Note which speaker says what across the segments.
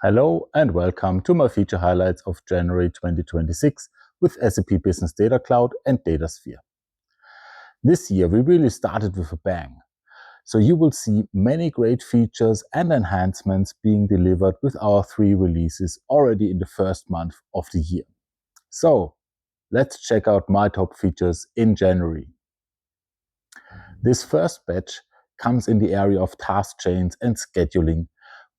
Speaker 1: Hello and welcome to my feature highlights of January 2026 with SAP Business Data Cloud and Datasphere. This year we really started with a bang. So you will see many great features and enhancements being delivered with our 3 releases already in the first month of the year. So let's check out my top features in January. This first batch comes in the area of task chains and scheduling,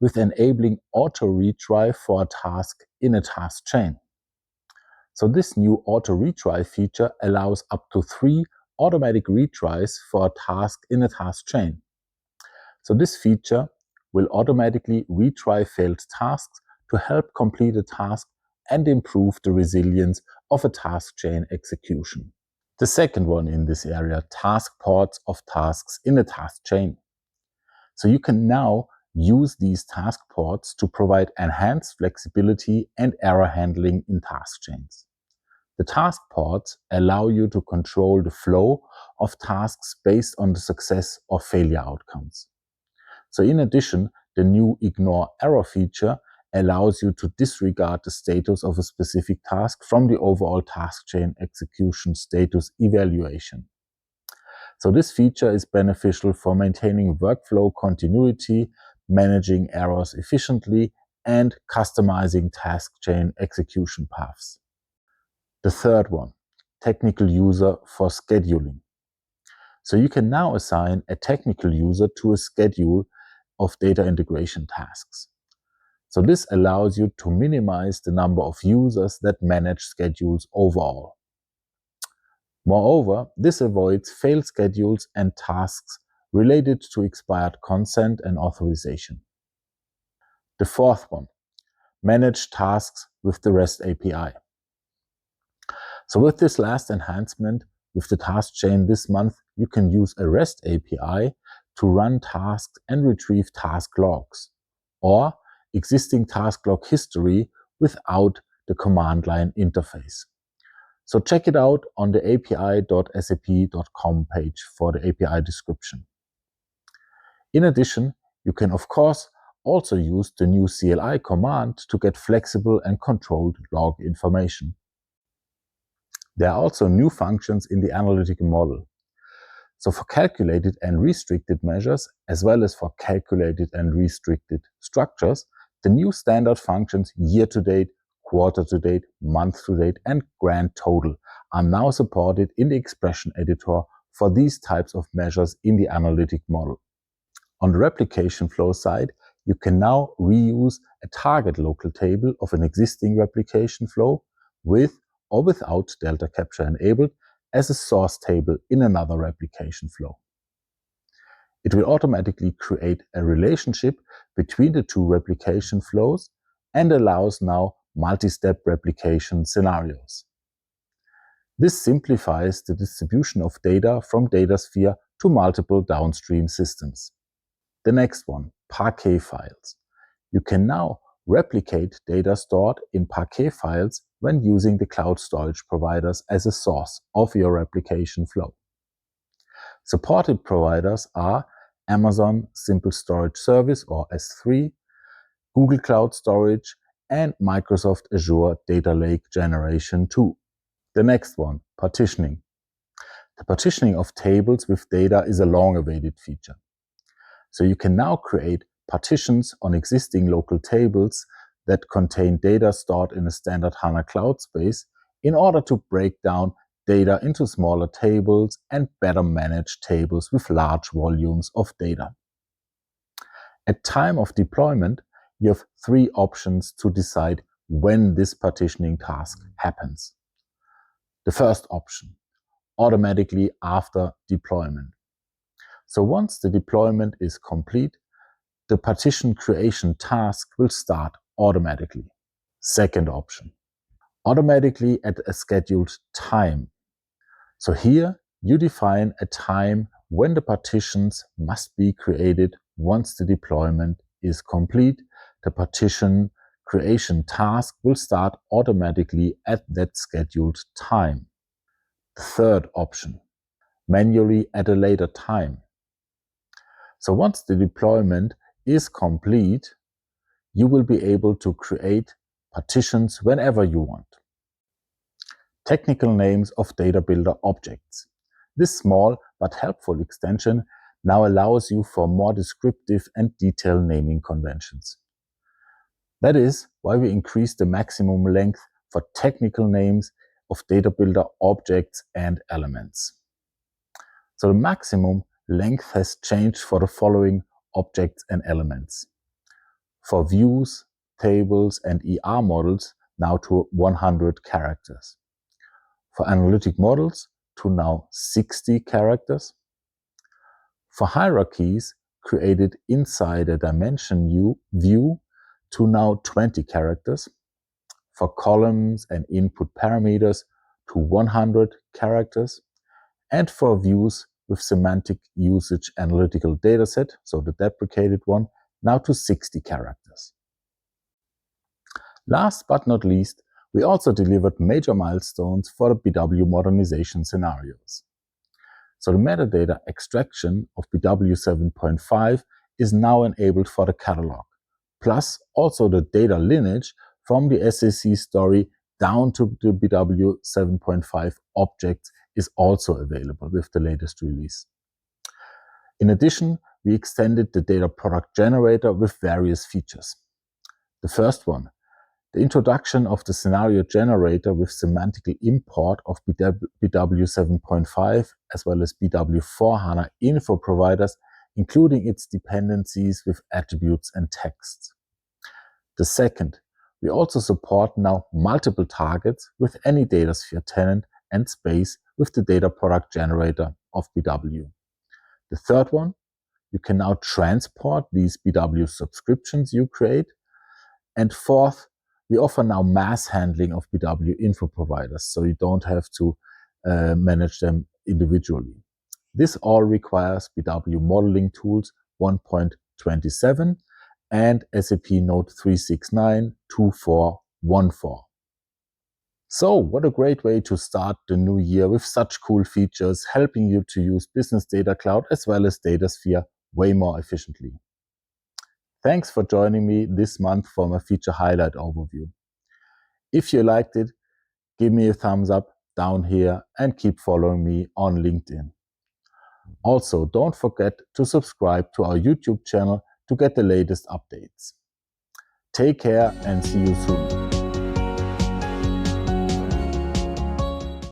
Speaker 1: with enabling auto-retry for a task in a task chain. So this new auto-retry feature allows up to 3 automatic retries for a task in a task chain. So this feature will automatically retry failed tasks to help complete a task and improve the resilience of a task chain execution. The second one in this area, task ports of tasks in a task chain. So you can now use these task ports to provide enhanced flexibility and error handling in task chains. The task ports allow you to control the flow of tasks based on the success or failure outcomes. So in addition, the new ignore error feature allows you to disregard the status of a specific task from the overall task chain execution status evaluation. So this feature is beneficial for maintaining workflow continuity, managing errors efficiently, and customizing task chain execution paths. The third one, technical user for scheduling. So you can now assign a technical user to a schedule of data integration tasks. So this allows you to minimize the number of users that manage schedules overall. Moreover, this avoids failed schedules and tasks related to expired consent and authorization. The fourth one, manage tasks with the REST API. So with this last enhancement, with the task chain this month, you can use a REST API to run tasks and retrieve task logs, or existing task log history without the command line interface. So check it out on the api.sap.com page for the API description. In addition, you can of course also use the new CLI command to get flexible and controlled log information. There are also new functions in the Analytic model. So for calculated and restricted measures, as well as for calculated and restricted structures, the new standard functions year-to-date, quarter-to-date, month-to-date, and grand total are now supported in the expression editor for these types of measures in the Analytic model. On the replication flow side, you can now reuse a target local table of an existing replication flow with or without delta capture enabled as a source table in another replication flow. It will automatically create a relationship between the two replication flows and allows now multi-step replication scenarios. This simplifies the distribution of data from Datasphere to multiple downstream systems. The next one, parquet files. You can now replicate data stored in parquet files when using the cloud storage providers as a source of your replication flow. Supported providers are Amazon Simple Storage Service or S3, Google Cloud Storage, and Microsoft Azure Data Lake Generation 2. The next one, partitioning. The partitioning of tables with data is a long-awaited feature. So you can now create partitions on existing local tables that contain data stored in a standard HANA cloud space in order to break down data into smaller tables and better manage tables with large volumes of data. At time of deployment, you have 3 options to decide when this partitioning task happens. The first option, automatically after deployment. So once the deployment is complete, the partition creation task will start automatically. Second option, automatically at a scheduled time. So here you define a time when the partitions must be created. Once the deployment is complete, the partition creation task will start automatically at that scheduled time. The third option, manually at a later time. So once the deployment is complete, you will be able to create partitions whenever you want. Technical names of Data Builder objects. This small but helpful extension now allows you for more descriptive and detailed naming conventions. That is why we increased the maximum length for technical names of Data Builder objects and elements. So the maximum length has changed for the following objects and elements. For views, tables, and ER models, now to 100 characters. For analytic models, to now 60 characters. For hierarchies created inside a dimension view, to now 20 characters. For columns and input parameters, to 100 characters. And for views with semantic usage analytical dataset, so the deprecated one, now to 60 characters. Last but not least, we also delivered major milestones for the BW modernization scenarios. So the metadata extraction of BW 7.5 is now enabled for the catalog, plus also the data lineage from the SAC story down to the BW 7.5 objects is also available with the latest release. In addition, we extended the data product generator with various features. The first one, the introduction of the scenario generator with semantical import of BW 7.5 as well as BW 4 HANA info providers, including its dependencies with attributes and texts. The second, we also support now multiple targets with any Datasphere tenant and space with the data product generator of BW. The third one, you can now transport these BW subscriptions you create. And fourth, we offer now mass handling of BW info providers, so you don't have to manage them individually. This all requires BW modeling tools 1.27 and SAP Note 369-2414. So, what a great way to start the new year with such cool features, helping you to use Business Data Cloud as well as Datasphere way more efficiently. Thanks for joining me this month for my feature highlight overview. If you liked it, give me a thumbs up down here and keep following me on LinkedIn. Also, don't forget to subscribe to our YouTube channel to get the latest updates. Take care and see you soon.